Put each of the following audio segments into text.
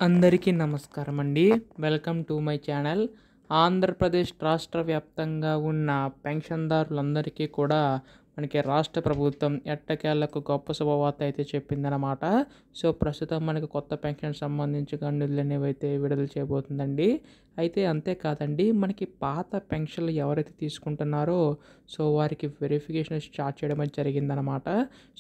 అందరికీ నమస్కారం అండి. Welcome to my channel. Andhra Pradesh రాష్ట్ర వ్యాప్తంగా ఉన్న పెన్షన్దారులందరికీ కూడా మనకి రాష్ట్ర ప్రభుత్వం ఎట్టకేలకు గొప్ప శుభవార్త అయితే చెప్పిందనమాట. సో ప్రస్తుతం మనకి కొత్త పెన్షన్ సంబంధించి నిధులు అనేవి అయితే విడుదల చేయబోతుందండి. అయితే అంతేకాదండి, మనకి పాత పెన్షన్లు ఎవరైతే తీసుకుంటున్నారో సో వారికి వెరిఫికేషన్ స్టార్ట్ చేయడం అయితే జరిగిందనమాట.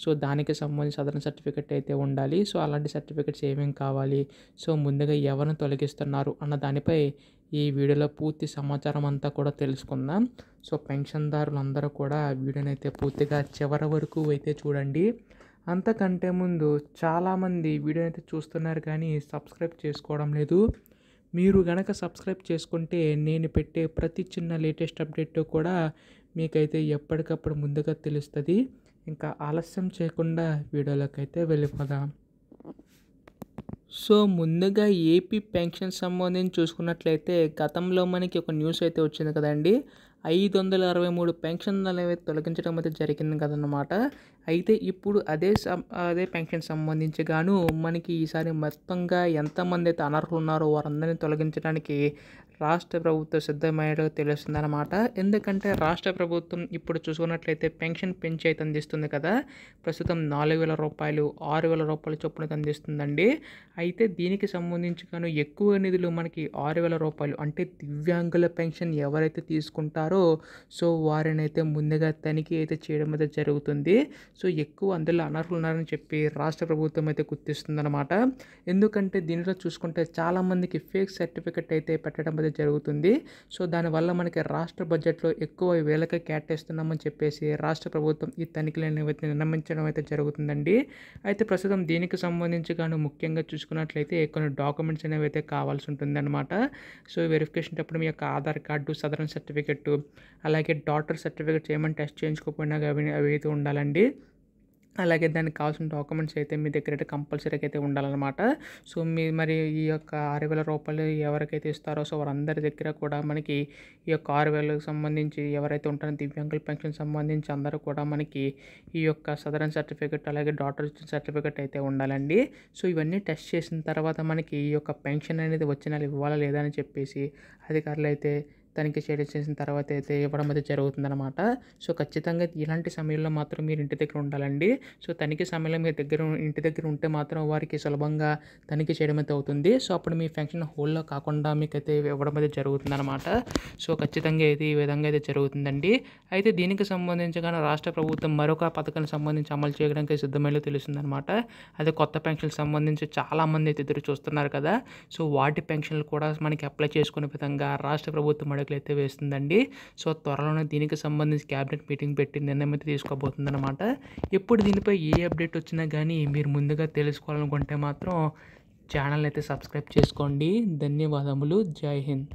సో దానికి సంబంధించి సదరన్ సర్టిఫికేట్ అయితే ఉండాలి. సో అలాంటి సర్టిఫికేట్స్ ఏమేమి కావాలి, సో ముందుగా ఎవరిని తొలగిస్తున్నారు అన్న దానిపై ఈ వీడియోలో పూర్తి సమాచారం అంతా కూడా తెలుసుకుందాం. సో పెన్షన్దారులందరూ కూడా వీడియోని అయితే పూర్తిగా చివరి వరకు అయితే చూడండి. అంతకంటే ముందు చాలామంది వీడియోని అయితే చూస్తున్నారు కానీ సబ్స్క్రైబ్ చేసుకోవడం లేదు. మీరు గనక సబ్స్క్రైబ్ చేసుకుంటే నేను పెట్టే ప్రతి చిన్న లేటెస్ట్ అప్డేట్ కూడా మీకైతే ఎప్పటికప్పుడు ముందుగా తెలుస్తుంది. ఇంకా ఆలస్యం చేయకుండా వీడియోలోకి అయితే వెళ్ళిపోదాం. సో ముందుగా ఏపీ పెన్షన్ సంబంధించి చూసుకున్నట్లయితే గతంలో మనకి ఒక న్యూస్ అయితే వచ్చింది కదండి. 563 పెన్షన్లు అనేవి తొలగించడం అయితే జరిగింది కదన్నమాట. అయితే ఇప్పుడు అదే పెన్షన్ సంబంధించి గాను మనకి ఈసారి మొత్తంగా ఎంతమంది అయితే అనర్హులు ఉన్నారో వారందరినీ తొలగించడానికి రాష్ట్ర ప్రభుత్వం సిద్ధమయ్యేలా తెలుస్తుందన్నమాట. ఎందుకంటే రాష్ట్ర ప్రభుత్వం ఇప్పుడు చూసుకున్నట్లయితే పెన్షన్ పెంచి అయితే అందిస్తుంది కదా. ప్రస్తుతం 4,000 రూపాయలు 6,000 రూపాయల చొప్పున అందిస్తుందండి. అయితే దీనికి సంబంధించి గాను ఎక్కువ నిధులు మనకి 6,000 రూపాయలు అంటే దివ్యాంగుల పెన్షన్ ఎవరైతే తీసుకుంటారో సో వారిని అయితే ముందుగా తనిఖీ అయితే చేయడం అయితే జరుగుతుంది. సో ఎక్కువ అందులో అనర్హులు ఉన్నారని చెప్పి రాష్ట్ర ప్రభుత్వం అయితే గుర్తిస్తుందన్నమాట. ఎందుకంటే దీనిలో చూసుకుంటే చాలామందికి ఫేక్ సర్టిఫికెట్ అయితే పెట్టడం అయితే జరుగుతుంది. సో దానివల్ల మనకి రాష్ట్ర బడ్జెట్లో ఎక్కువ వేలకి కేటాయిస్తున్నామని చెప్పేసి రాష్ట్ర ప్రభుత్వం ఈ తనిఖీలను నిర్ణయించడం అయితే జరుగుతుందండి. అయితే ప్రస్తుతం దీనికి సంబంధించి గాను ముఖ్యంగా చూసుకున్నట్లయితే కొన్ని డాక్యుమెంట్స్ అనేవి అయితే కావాల్సి ఉంటుంది అనమాట. సో వెరిఫికేషన్ అప్పుడు మీ యొక్క ఆధార్ కార్డు, సదరన్ సర్టిఫికెట్, అలాగే డాక్టర్ సర్టిఫికెట్స్ ఏమైనా టెస్ట్ చేయించుకోకపోయినా అవి అయితే ఉండాలండి. అలాగే దానికి కావాల్సిన డాక్యుమెంట్స్ అయితే మీ దగ్గర అయితే కంపల్సరీగా అయితే ఉండాలన్నమాట. సో మరి ఈ యొక్క 6,000 రూపాయలు ఎవరికైతే ఇస్తారో సో వారందరి దగ్గర కూడా మనకి ఈ యొక్క 6,000కి సంబంధించి ఎవరైతే ఉంటారో దివ్యాంగుల పెన్షన్ సంబంధించి అందరూ కూడా మనకి ఈ యొక్క సదరన్ సర్టిఫికెట్ అలాగే డాక్టర్ సర్టిఫికెట్ అయితే ఉండాలండి. సో ఇవన్నీ టెస్ట్ చేసిన తర్వాత మనకి ఈ యొక్క పెన్షన్ అనేది వచ్చిన ఇవ్వాలా లేదా అని చెప్పేసి అధికారులు అయితే తనిఖీ చేసిన తర్వాత అయితే ఇవ్వడం అయితే జరుగుతుందన్నమాట. సో ఖచ్చితంగా ఇలాంటి సమయంలో మాత్రం మీరు ఇంటి దగ్గర ఉండాలండి. సో తనిఖీ సమయంలో మీ ఇంటి దగ్గర ఉంటే మాత్రం వారికి సులభంగా తనిఖీ చేయడం అయితే అవుతుంది. సో అప్పుడు మీ పెన్షన్ హోల్డ్లో కాకుండా మీకైతే ఇవ్వడం అయితే జరుగుతుందన్నమాట. సో ఖచ్చితంగా అయితే ఈ విధంగా అయితే జరుగుతుందండి. అయితే దీనికి సంబంధించి కానీ రాష్ట్ర ప్రభుత్వం మరొక పథకానికి సంబంధించి అమలు చేయడానికి సిద్ధమైలో తెలుస్తుందన్నమాట. అదే కొత్త పెన్షన్కి సంబంధించి చాలామంది అయితే ఎదురు చూస్తున్నారు కదా. సో వాటి పెన్షన్లు కూడా మనకి అప్లై చేసుకునే విధంగా రాష్ట్ర ప్రభుత్వం అయితే వేస్తుందండి. సో త్వరలోనే దీనికి సంబంధించి క్యాబినెట్ మీటింగ్ పెట్టి నిర్ణయం అయితే తీసుకోబోతుందన్నమాట. ఎప్పుడు దీనిపై ఏ అప్డేట్ వచ్చినా కానీ మీరు ముందుగా తెలుసుకోవాలనుకుంటే మాత్రం ఛానల్ అయితే సబ్స్క్రైబ్ చేసుకోండి. ధన్యవాదములు. జై హింద్.